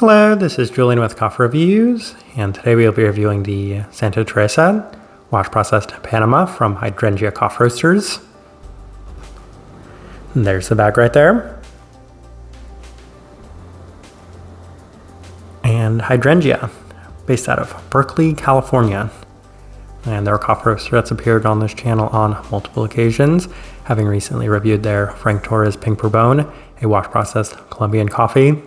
Hello, this is Julian with Coffee Reviews, and today we'll be reviewing the Santa Teresa wash processed Panama from Hydrangea Coffee Roasters. And there's the bag right there. And Hydrangea, based out of Berkeley, California. And they're a coffee roaster that's appeared on this channel on multiple occasions, having recently reviewed their Frank Torres Pink Bourbon, a wash processed Colombian coffee.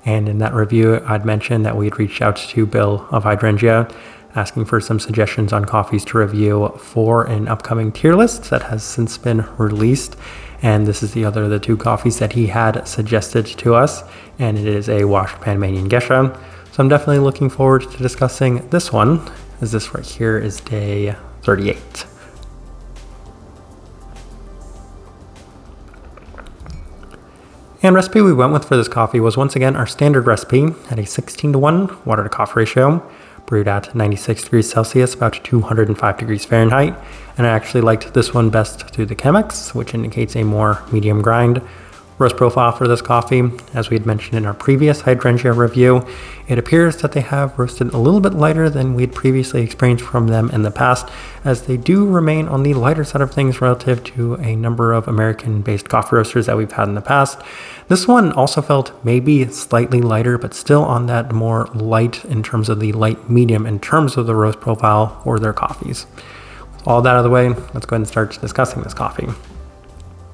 And in that review, I'd mentioned that we'd reached out to Bill of Hydrangea, asking for some suggestions on coffees to review for an upcoming tier list that has since been released. And this is the other of the two coffees that he had suggested to us, and it is a washed Panamanian Geisha. So I'm definitely looking forward to discussing this one, as this right here is day 38. And recipe we went with for this coffee was once again our standard recipe at a 16:1 water to coffee ratio, brewed at 96 degrees Celsius, about 205 degrees Fahrenheit. And I actually liked this one best through the Chemex, which indicates a more medium grind. Roast profile for this coffee, as we had mentioned in our previous Hydrangea review, it appears that they have roasted a little bit lighter than we had previously experienced from them in the past, as they do remain on the lighter side of things relative to a number of American-based coffee roasters that we've had in the past. This one also felt maybe slightly lighter, but still on that more light in terms of the light medium in terms of the roast profile for their coffees. All that out of the way, let's go ahead and start discussing this coffee.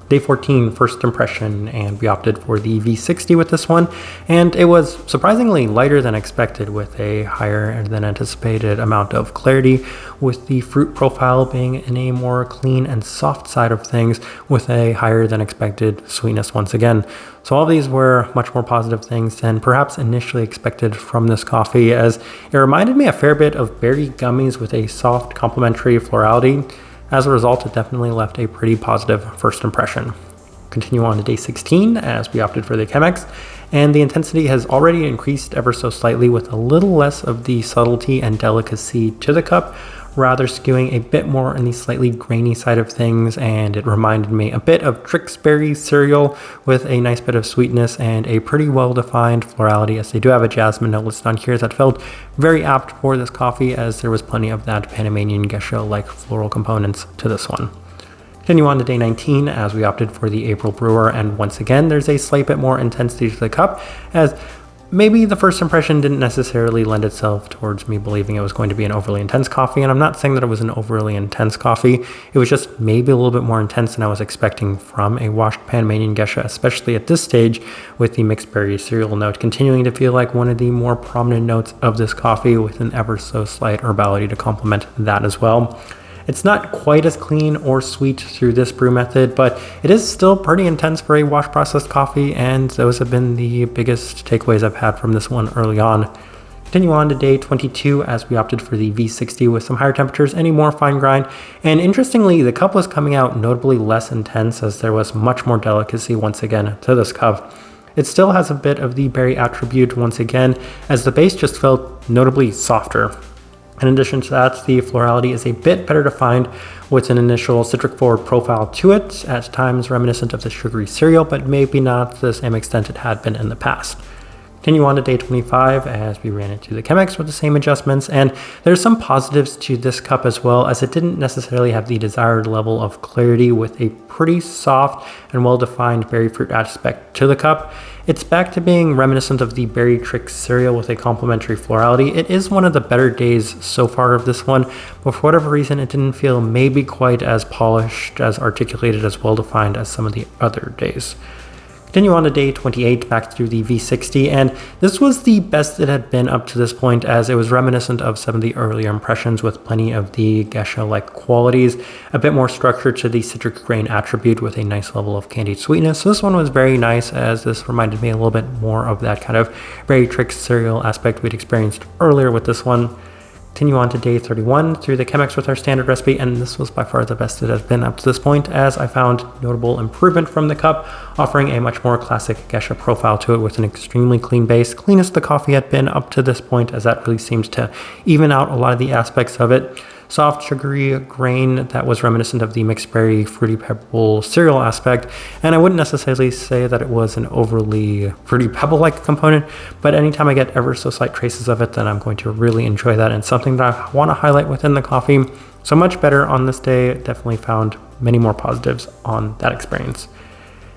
Day 14, first impression, and we opted for the V60 with this one, and it was surprisingly lighter than expected with a higher than anticipated amount of clarity, with the fruit profile being in a more clean and soft side of things with a higher than expected sweetness once again. So all these were much more positive things than perhaps initially expected from this coffee, as it reminded me a fair bit of berry gummies with a soft complementary florality. As a result, it definitely left a pretty positive first impression. Continue on to day 16 as we opted for the Chemex, and the intensity has already increased ever so slightly with a little less of the subtlety and delicacy to the cup, rather skewing a bit more in the slightly grainy side of things, and it reminded me a bit of Trix Berry cereal with a nice bit of sweetness and a pretty well-defined florality, as they do have a jasmine note listed on here that felt very apt for this coffee, as there was plenty of that Panamanian Geisha-like floral components to this one. Continue on to day 19 as we opted for the April Brewer, and once again there's a slight bit more intensity to the cup, as maybe the first impression didn't necessarily lend itself towards me believing it was going to be an overly intense coffee, and I'm not saying that it was an overly intense coffee. It was just maybe a little bit more intense than I was expecting from a washed Panamanian Geisha, especially at this stage with the mixed berry cereal note continuing to feel like one of the more prominent notes of this coffee, with an ever so slight herbality to complement that as well. It's not quite as clean or sweet through this brew method, but it is still pretty intense for a wash processed coffee, and those have been the biggest takeaways I've had from this one early on. Continue on to day 22 as we opted for the V60 with some higher temperatures and a more fine grind, and interestingly the cup was coming out notably less intense, as there was much more delicacy once again to this cup. It still has a bit of the berry attribute once again, as the base just felt notably softer. In addition to that, the florality is a bit better defined with an initial citric forward profile to it, at times reminiscent of the sugary cereal, but maybe not to the same extent it had been in the past. Continue on to day 25 as we ran into the Chemex with the same adjustments, and there's some positives to this cup as well, as it didn't necessarily have the desired level of clarity with a pretty soft and well-defined berry fruit aspect to the cup. It's back to being reminiscent of the Berry Trix cereal with a complementary florality. It is one of the better days so far of this one, but for whatever reason it didn't feel maybe quite as polished, as articulated, as well-defined as some of the other days. Continue on to day 28 back through the V60, and this was the best it had been up to this point, as it was reminiscent of some of the earlier impressions with plenty of the Geisha-like qualities, a bit more structure to the citric grain attribute with a nice level of candied sweetness. So this one was very nice, as this reminded me a little bit more of that kind of Berry Trix cereal aspect we'd experienced earlier with this one. Continue on to day 31 through the Chemex with our standard recipe, and this was by far the best it has been up to this point, as I found notable improvement from the cup, offering a much more classic Geisha profile to it with an extremely clean base, cleanest the coffee had been up to this point, as that really seems to even out a lot of the aspects of it. soft, sugary grain that was reminiscent of the mixed berry, fruity pebble cereal aspect. And I wouldn't necessarily say that it was an overly fruity pebble-like component, but anytime I get ever so slight traces of it, then I'm going to really enjoy that, and something that I want to highlight within the coffee. So much better on this day. Definitely found many more positives on that experience.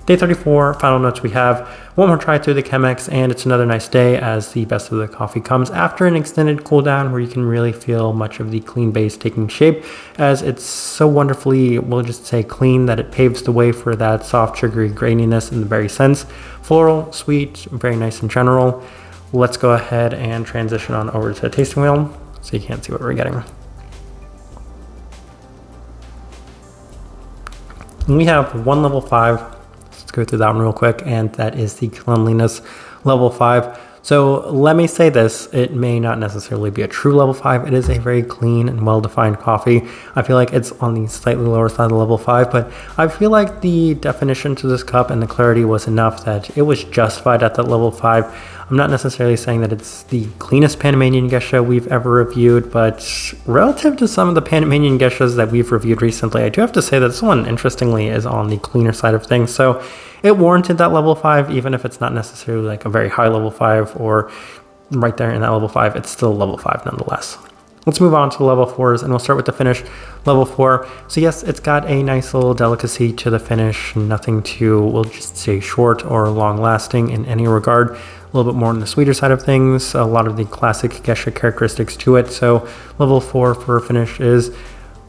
Day 34, final notes we have one more try through the Chemex, and it's another nice day as the best of the coffee comes after an extended cool down where you can really feel much of the clean base taking shape, as it's so wonderfully, we'll just say clean, that it paves the way for that soft sugary graininess in the berry sense. Floral, sweet, very nice in general. Let's go ahead and transition on over to the tasting wheel so you can't see what we're getting. And we have one level 5. Let's go through that one real quick, and that is the cleanliness level 5. So let me say this, it may not necessarily be a true level 5. It is a very clean and well-defined coffee. I feel like it's on the slightly lower side of level 5, but I feel like the definition to this cup and the clarity was enough that it was justified at that level 5. I'm not necessarily saying that it's the cleanest Panamanian geisha we've ever reviewed, but relative to some of the Panamanian geishas that we've reviewed recently, I do have to say that this one, interestingly, is on the cleaner side of things. So it warranted that level 5, even if it's not necessarily like a very high level 5 or right there in that level 5, it's still level 5 nonetheless. Let's move on to level 4s, and we'll start with the finish. Level 4. So yes, it's got a nice little delicacy to the finish, nothing too, we'll just say short or long lasting in any regard. A little bit more on the sweeter side of things, a lot of the classic geisha characteristics to it. So level 4 for finish is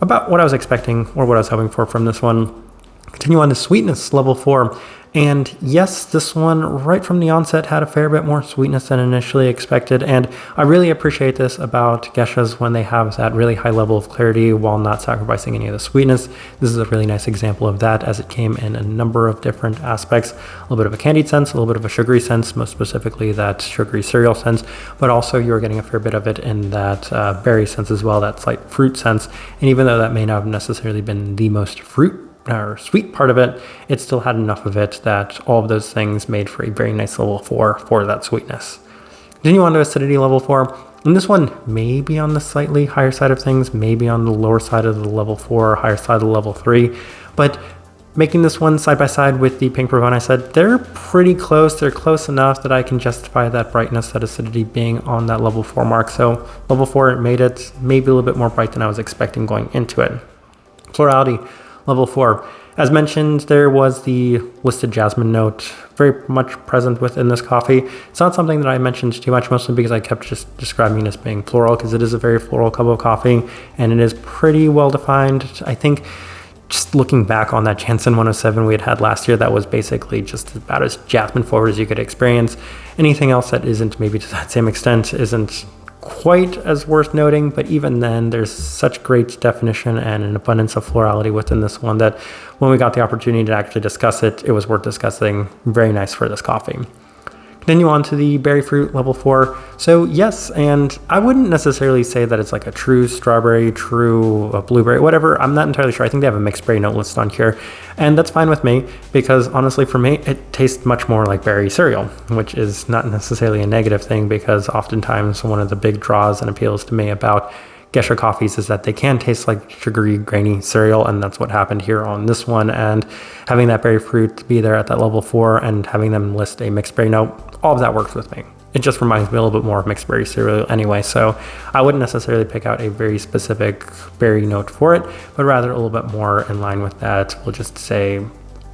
about what I was expecting or what I was hoping for from this one. Continue on to sweetness, level 4. And yes, this one right from the onset had a fair bit more sweetness than initially expected, and I really appreciate this about geishas when they have that really high level of clarity while not sacrificing any of the sweetness. This is a really nice example of that, as it came in a number of different aspects. A little bit of a candied sense, a little bit of a sugary sense, most specifically that sugary cereal sense, but also you're getting a fair bit of it in that berry sense as well, that slight fruit sense. And even though that may not have necessarily been the most fruit or sweet part of it, it still had enough of it that all of those things made for a very nice level 4 for that sweetness. Continue on to acidity, level 4. And this one may be on the slightly higher side of things, maybe on the lower side of the level 4, higher side of the level 3. But making this one side by side with the Pink Bourbon, I said they're pretty close. They're close enough that I can justify that brightness, that acidity being on that level 4 mark. So level 4 made it maybe a little bit more bright than I was expecting going into it. Florality, level 4. As mentioned, there was the listed jasmine note very much present within this coffee. It's not something that I mentioned too much, mostly because I kept just describing it as being floral, because it is a very floral cup of coffee, and it is pretty well defined. I think just looking back on that Jansen 107 we had last year, that was basically just about as jasmine forward as you could experience. Anything else that isn't maybe to that same extent isn't quite as worth noting, but even then there's such great definition and an abundance of florality within this one that when we got the opportunity to actually discuss it, it was worth discussing. Very nice for this coffee. Continue on to the berry fruit, level 4. So yes, and I wouldn't necessarily say that it's like a true strawberry, true blueberry, whatever. I'm not entirely sure. I think they have a mixed berry note listed on here, and that's fine with me, because honestly for me it tastes much more like berry cereal, which is not necessarily a negative thing, because oftentimes one of the big draws and appeals to me about geisha coffees is that they can taste like sugary, grainy cereal, and that's what happened here on this one. And having that berry fruit be there at that level 4 and having them list a mixed berry note, all of that works with me. It just reminds me a little bit more of mixed berry cereal anyway, so I wouldn't necessarily pick out a very specific berry note for it, but rather a little bit more in line with that, we'll just say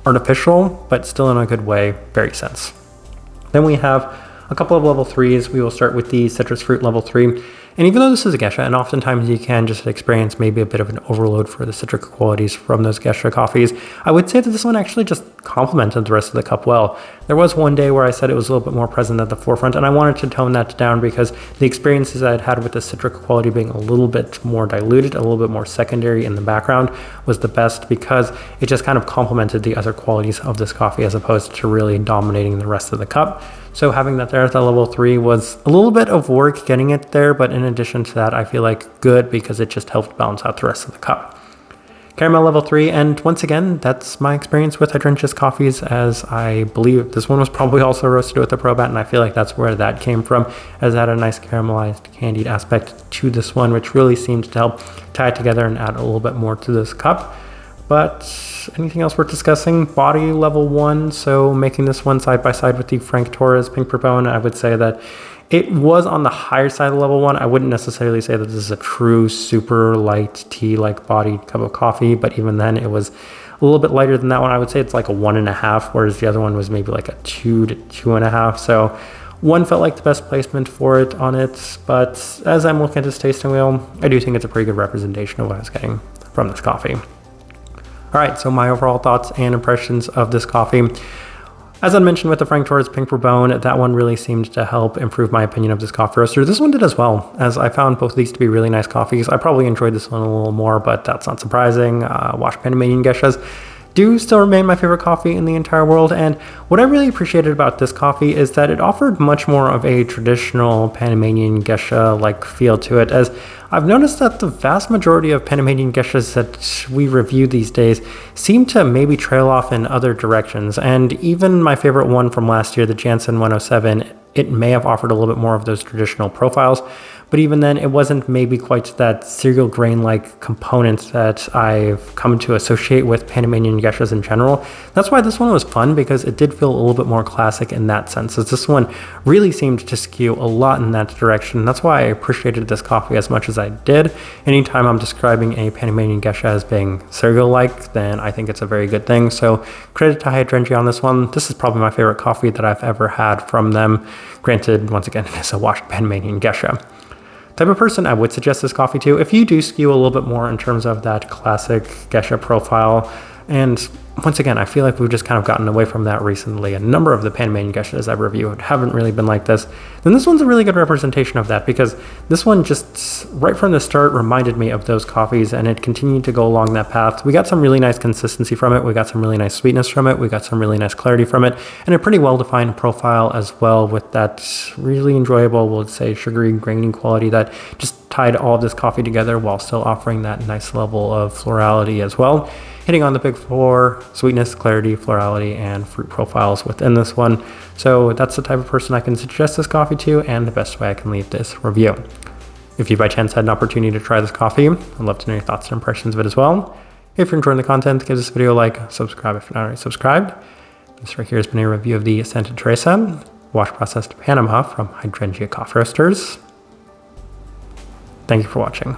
artificial, but still in a good way, berry sense. Then we have a couple of level 3s. We will start with the citrus fruit level 3. And even though this is a geisha, and oftentimes you can just experience maybe a bit of an overload for the citric qualities from those geisha coffees, I would say that this one actually just complemented the rest of the cup well. There was one day where I said it was a little bit more present at the forefront, and I wanted to tone that down because the experiences I'd had with the citric quality being a little bit more diluted, a little bit more secondary in the background, was the best, because it just kind of complemented the other qualities of this coffee as opposed to really dominating the rest of the cup. So having that there at the level 3 was a little bit of work getting it there, but in addition to that, I feel like good, because it just helped balance out the rest of the cup. Caramel level 3, and once again, that's my experience with Hydrangea's coffees, as I believe this one was probably also roasted with a Probat, and I feel like that's where that came from, as it had a nice caramelized, candied aspect to this one, which really seems to help tie it together and add a little bit more to this cup. But anything else worth discussing? Body level 1, so making this one side by side with the Frank Torres Pink Bourbon, I would say that it was on the higher side of level 1. I wouldn't necessarily say that this is a true super light tea-like bodied cup of coffee, but even then it was a little bit lighter than that one. I would say it's like a 1.5, whereas the other one was maybe like a 2 to 2.5. So one felt like the best placement for it on it, but as I'm looking at this tasting wheel, I do think it's a pretty good representation of what I was getting from this coffee. All right, so my overall thoughts and impressions of this coffee. As I mentioned with the Frank Torres Pink Bourbon, that one really seemed to help improve my opinion of this coffee roaster. This one did as well, as I found both of these to be really nice coffees. I probably enjoyed this one a little more, but that's not surprising. Washed Panamanian Geishas do still remain my favorite coffee in the entire world, and what I really appreciated about this coffee is that it offered much more of a traditional Panamanian Geisha-like feel to it, as I've noticed that the vast majority of Panamanian Geishas that we review these days seem to maybe trail off in other directions, and even my favorite one from last year, the Jansen 107, it may have offered a little bit more of those traditional profiles, but even then it wasn't maybe quite that cereal grain-like component that I've come to associate with Panamanian Geishas in general. That's why this one was fun, because it did feel a little bit more classic in that sense, as this one really seemed to skew a lot in that direction. That's why I appreciated this coffee as much as I did. Anytime I'm describing a Panamanian Geisha as being cereal-like, then I think it's a very good thing. So credit to Hydrangea on this one. This is probably my favorite coffee that I've ever had from them. Granted, once again, it is a washed Panamanian Geisha. Type of person I would suggest this coffee to, if you do skew a little bit more in terms of that classic Geisha profile. And once again, I feel like we've just kind of gotten away from that recently. A number of the Panamanian Geishas I've reviewed haven't really been like this. Then this one's a really good representation of that, because this one just right from the start reminded me of those coffees, and it continued to go along that path. We got some really nice consistency from it. We got some really nice sweetness from it. We got some really nice clarity from it, and a pretty well-defined profile as well, with that really enjoyable, we'll say, sugary grainy quality that just tied all of this coffee together while still offering that nice level of florality as well. Hitting on the big four: sweetness, clarity, florality, and fruit profiles within this one. So that's the type of person I can suggest this coffee to, and the best way I can leave this review. If you by chance had an opportunity to try this coffee, I'd love to know your thoughts and impressions of it as well. If you're enjoying the content, give this video a like, subscribe if you're not already subscribed. This right here has been a review of the scented Teresa, wash processed Panama from Hydrangea Coffee Roasters. Thank you for watching.